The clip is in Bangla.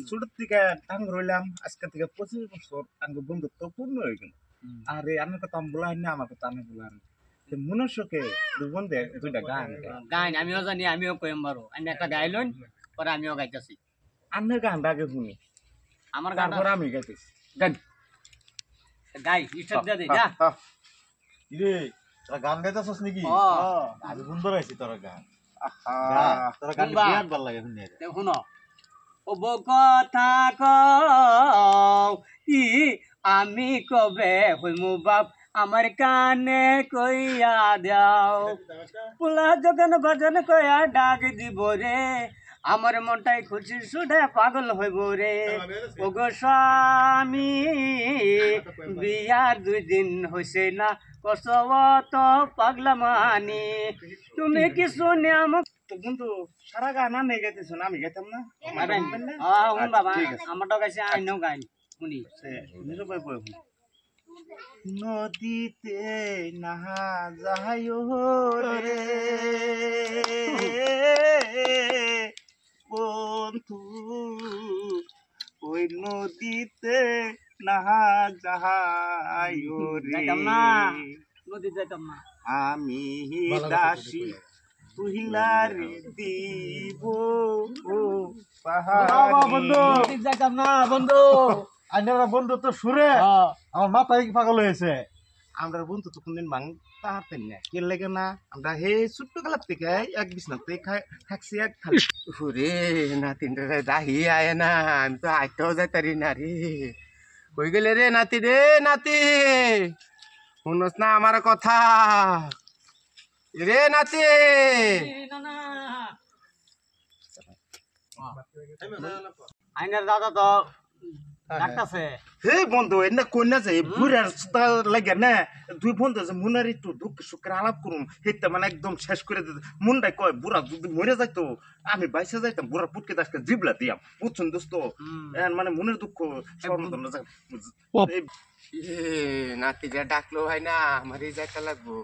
ছোট থেকে টাঙ্গ রইলাম আজকে থেকে 25 বছর টাঙ্গ বন্ধুত্ব পূর্ণ হয়ে গেল আরে আমার কথা আমি বলাই না আমার কথা আমি বলার মনুষ্যকে বন্ধে দুইটা গান গাইন আমিও জানি আমিও কইম বারো আমি একটা গাইলন পরে আমিও গাইতেছি আন্নের গানটা আগে শুনি আমার গান তারপর আমি গাইতেছি গান গাই স্টার্ট দে যা রে তোরা গান গাইতেছস নাকি ও আমি সুন্দর আইছি তোরা গান আহা তোরা গান শুনবা? বিরাট ভালো লাগে শুনে তে শুনো ও বো কথা কও ই আমি কবে হইমু বাপ আমার কানে কইয়া দাও পোলা যখন ভজন কইয়া ডাক দিব রে আমার মনটাই খুশি সুধে পাগল হইব রে ও গো স্বামী বিয়ার 2 দিন হইছে না কসবত পাগলা মানি তুমি কি শুনে আমার বন্ধু সারা গান আনে গাইতেছ না আমি গাইতাম না শুন বাবা আমারটাও গাইছে আইনও গাইন শুনি নিরুপায় বই নদীতে নাহা যায় রে বন্ধু ওই নদীতে নাহা যায় রে যাইতাম না নদী যাইতাম না আমি দাসী তুহিলারে দিব ও বন্ধু নদী যাইতাম না বন্ধু আইনারা বন্ধু তো সুরে আমার মাথা কি পাগল হয়েছে আমরা বন্ধু তো কোনদিন ভাঙ তাহাতেন না কে লাগে না আমরা হে ছোট্ট কালার থেকে এক বিছনাতে থাকছি এক খালি রে নাতিন রে দাহি আয় না আমি তো আইতেও যাইতারি না রে কই গেলে রে নাতি শুনস না আমার কথা রে নাতি আইনার দাদা তো ডাকতাছে হে বন্ধু এনে কইনা যায় বুড়ার সুতা লাগে না দুই বন্ধু যে মনের একটু দুঃখ সুখের আলাপ করুম হেতে মানে একদম শেষ করে দিতে মনটাই কয় বুড়া যদি মরে যাইতো আমি বাইসে যাইতাম বুড়ার পুটকে দাসকে জিবলা দিয়াম বুঝছেন দোস্ত মানে মনের দুঃখ স্মরণ নাতি যা ডাকলো ভাই না আমারই যাইতে লাগবো